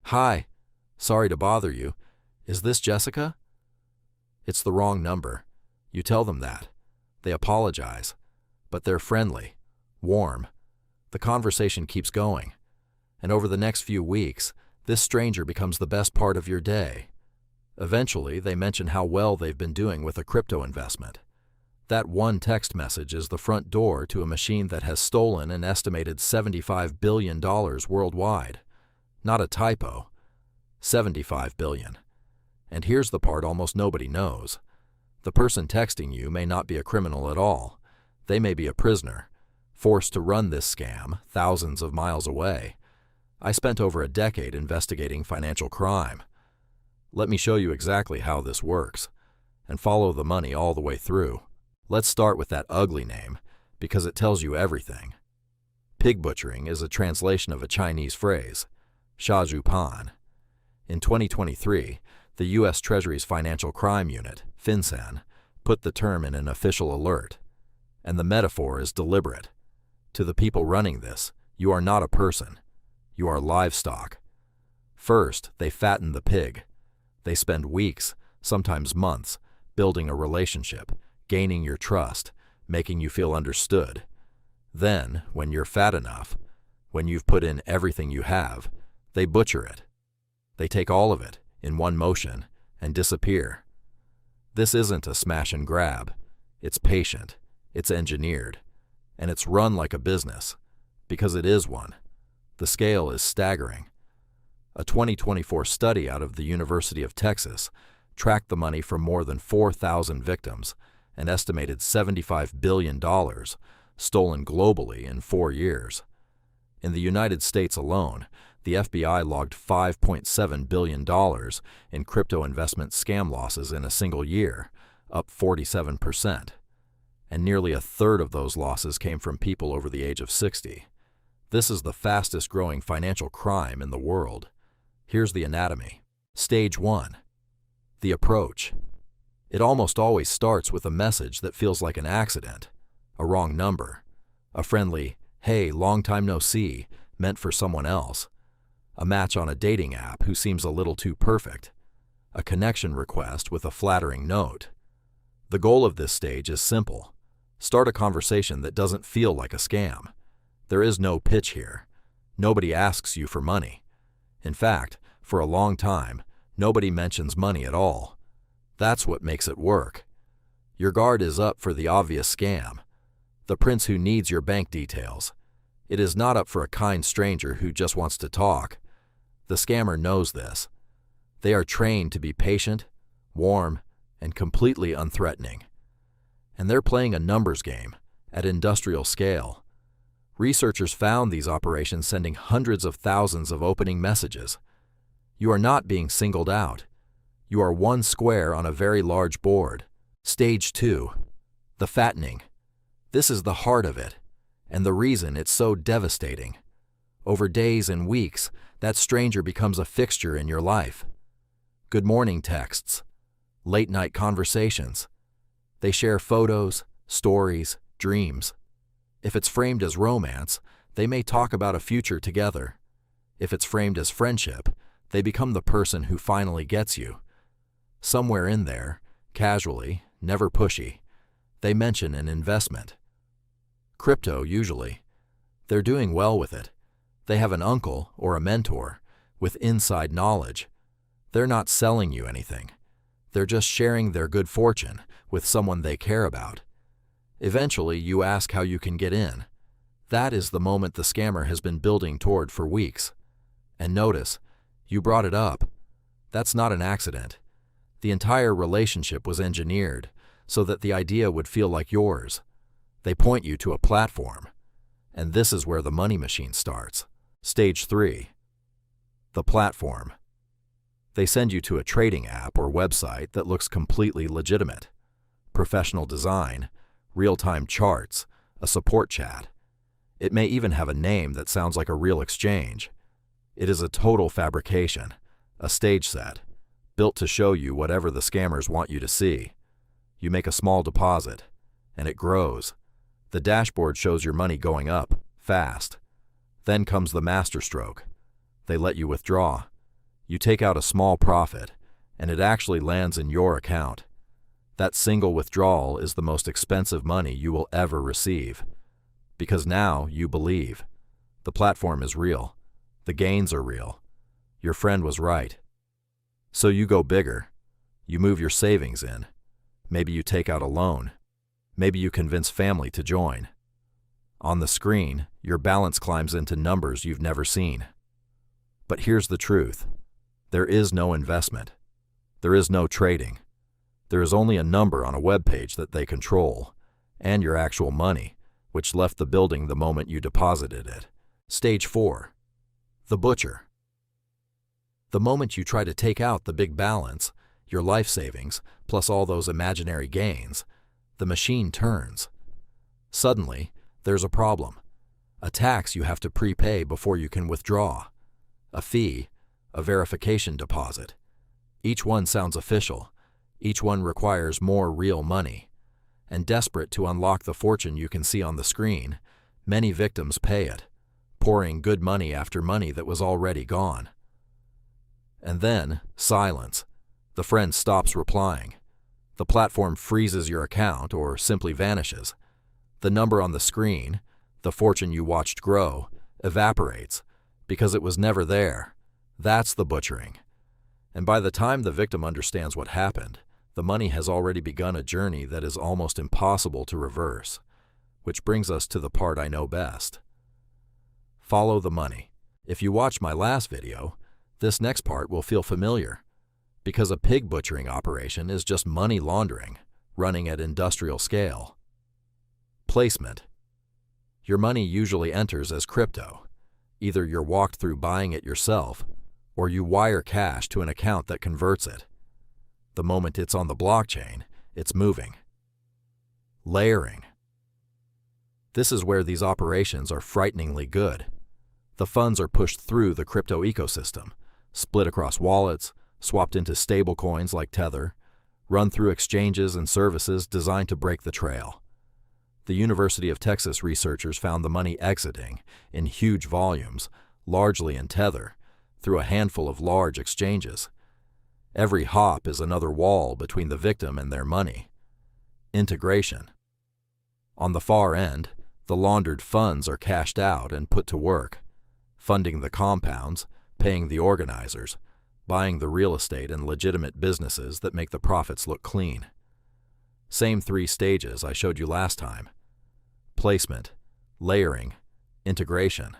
Hi, sorry to bother you. Is this Jessica? It's the wrong number. You tell them that. They apologize, but they're friendly, warm. The conversation keeps going, and over the next few weeks, this stranger becomes the best part of your day. Eventually, they mention how well they've been doing with a crypto investment. That one text message is the front door to a machine that has stolen an estimated $75 billion worldwide. Not a typo. 75 billion. And here's the part almost nobody knows. The person texting you may not be a criminal at all. They may be a prisoner, forced to run this scam thousands of miles away. I spent over a decade investigating financial crime. Let me show you exactly how this works, and follow the money all the way through. Let's start with that ugly name, because it tells you everything. Pig butchering is a translation of a Chinese phrase, Sha Zhu Pan. In 2023, the U.S. Treasury's Financial Crime Unit, FinCEN, put the term in an official alert. And the metaphor is deliberate. To the people running this, you are not a person. You are livestock. First, they fatten the pig. They spend weeks, sometimes months, building a relationship, gaining your trust, making you feel understood. Then, when you're fat enough, when you've put in everything you have, they butcher it. They take all of it, in one motion, and disappear. This isn't a smash and grab. It's patient, it's engineered, and it's run like a business, because it is one. The scale is staggering. A 2024 study out of the University of Texas tracked the money from more than 4,000 victims, an estimated $75 billion, stolen globally in 4 years. In the United States alone, the FBI logged $5.7 billion in crypto investment scam losses in a single year, up 47%. And nearly a third of those losses came from people over the age of 60. This is the fastest growing financial crime in the world. Here's the anatomy. Stage 1. The approach. It almost always starts with a message that feels like an accident, a wrong number, a friendly, "Hey, long time no see," meant for someone else, a match on a dating app who seems a little too perfect, a connection request with a flattering note. The goal of this stage is simple. Start a conversation that doesn't feel like a scam. There is no pitch here. Nobody asks you for money. In fact, for a long time, nobody mentions money at all. That's what makes it work. Your guard is up for the obvious scam, the prince who needs your bank details. It is not up for a kind stranger who just wants to talk. The scammer knows this. They are trained to be patient, warm, and completely unthreatening. And they're playing a numbers game at industrial scale. Researchers found these operations sending hundreds of thousands of opening messages. You are not being singled out. You are one square on a very large board. Stage 2. The fattening. This is the heart of it, and the reason it's so devastating. Over days and weeks, that stranger becomes a fixture in your life. Good morning texts, late night conversations. They share photos, stories, dreams. If it's framed as romance, they may talk about a future together. If it's framed as friendship, they become the person who finally gets you. Somewhere in there, casually, never pushy, they mention an investment. Crypto, usually. They're doing well with it. They have an uncle or a mentor with inside knowledge. They're not selling you anything. They're just sharing their good fortune with someone they care about. Eventually, you ask how you can get in. That is the moment the scammer has been building toward for weeks. And notice, you brought it up. That's not an accident. The entire relationship was engineered so that the idea would feel like yours. They point you to a platform. And this is where the money machine starts. Stage 3. The platform. They send you to a trading app or website that looks completely legitimate. Professional design, real-time charts, a support chat. It may even have a name that sounds like a real exchange. It is a total fabrication, a stage set, built to show you whatever the scammers want you to see. You make a small deposit, and it grows. The dashboard shows your money going up, fast. Then comes the masterstroke. They let you withdraw. You take out a small profit, and it actually lands in your account. That single withdrawal is the most expensive money you will ever receive. Because now you believe. The platform is real. The gains are real. Your friend was right. So you go bigger. You move your savings in. Maybe you take out a loan. Maybe you convince family to join. On the screen, your balance climbs into numbers you've never seen. But here's the truth. There is no investment. There is no trading. There is only a number on a web page that they control, and your actual money, which left the building the moment you deposited it. Stage 4. The butcher. The moment you try to take out the big balance, your life savings, plus all those imaginary gains, the machine turns. Suddenly, there's a problem. A tax you have to prepay before you can withdraw. A fee, a verification deposit. Each one sounds official. Each one requires more real money. And desperate to unlock the fortune you can see on the screen, many victims pay it, pouring good money after money that was already gone. And then, silence. The friend stops replying. The platform freezes your account or simply vanishes. The number on the screen, the fortune you watched grow, evaporates because it was never there. That's the butchering. And by the time the victim understands what happened, the money has already begun a journey that is almost impossible to reverse. Which brings us to the part I know best. Follow the money. If you watched my last video, this next part will feel familiar. Because a pig butchering operation is just money laundering, running at industrial scale. Placement. Your money usually enters as crypto. Either you're walked through buying it yourself, or you wire cash to an account that converts it. The moment it's on the blockchain, it's moving. Layering. This is where these operations are frighteningly good. The funds are pushed through the crypto ecosystem, split across wallets, swapped into stablecoins like Tether, run through exchanges and services designed to break the trail. The University of Texas researchers found the money exiting, in huge volumes, largely in Tether, through a handful of large exchanges. Every hop is another wall between the victim and their money. Integration. On the far end, the laundered funds are cashed out and put to work, funding the compounds, paying the organizers, buying the real estate and legitimate businesses that make the profits look clean. Same 3 stages I showed you last time. Placement, layering, integration.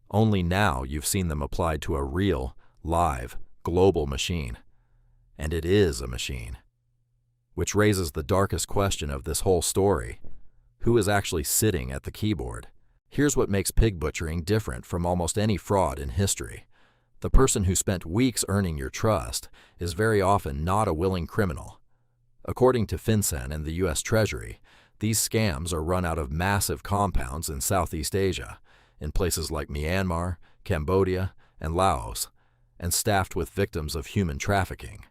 Only now you've seen them applied to a real, live, global machine. And it is a machine. Which raises the darkest question of this whole story. Who is actually sitting at the keyboard? Here's what makes pig butchering different from almost any fraud in history. The person who spent weeks earning your trust is very often not a willing criminal. According to FinCEN and the U.S. Treasury, these scams are run out of massive compounds in Southeast Asia, in places like Myanmar, Cambodia, and Laos, and staffed with victims of human trafficking.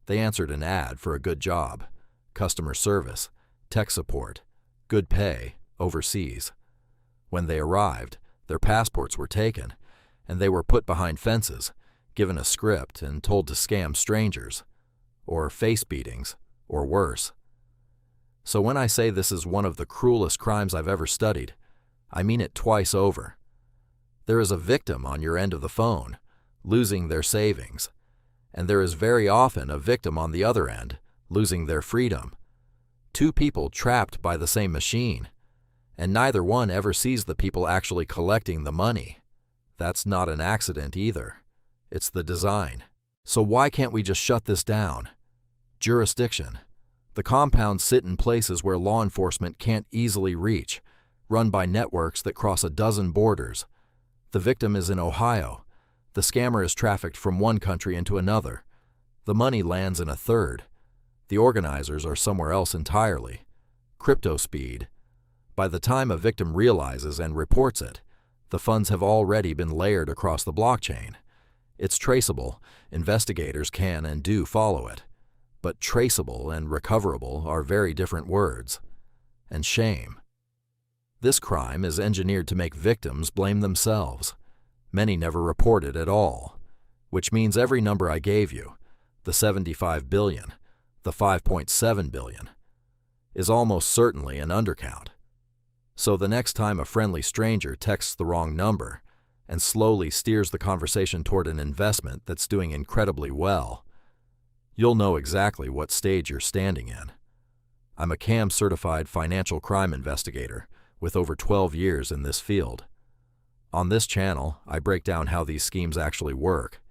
They answered an ad for a good job, customer service, tech support, good pay, overseas. When they arrived, their passports were taken, and they were put behind fences, given a script and told to scam strangers, or face beatings, or worse. So when I say this is one of the cruelest crimes I've ever studied, I mean it twice over. There is a victim on your end of the phone, losing their savings, and there is very often a victim on the other end, losing their freedom. 2 people trapped by the same machine, and neither one ever sees the people actually collecting the money. That's not an accident either. It's the design. So why can't we just shut this down? Jurisdiction. The compounds sit in places where law enforcement can't easily reach, run by networks that cross a dozen borders. The victim is in Ohio. The scammer is trafficked from one country into another. The money lands in a third. The organizers are somewhere else entirely. Crypto speed. By the time a victim realizes and reports it, the funds have already been layered across the blockchain. It's traceable. Investigators can and do follow it. But traceable and recoverable are very different words. And shame. This crime is engineered to make victims blame themselves. Many never report it at all. which means every number I gave you, the 75 billion, the 5.7 billion, is almost certainly an undercount. So the next time a friendly stranger texts the wrong number and slowly steers the conversation toward an investment that's doing incredibly well, you'll know exactly what stage you're standing in. I'm a CAM-certified financial crime investigator with over 12 years in this field. On this channel, I break down how these schemes actually work,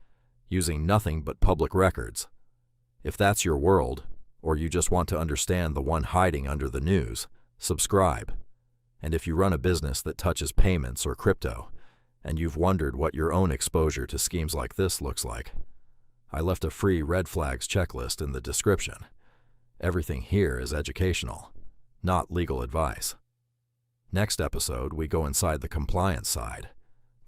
using nothing but public records. If that's your world, or you just want to understand the one hiding under the news, subscribe. And if you run a business that touches payments or crypto, and you've wondered what your own exposure to schemes like this looks like, I left a free red flags checklist in the description. Everything here is educational, not legal advice. Next episode, we go inside the compliance side,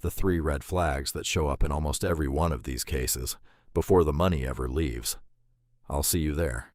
the 3 red flags that show up in almost every one of these cases before the money ever leaves. I'll see you there.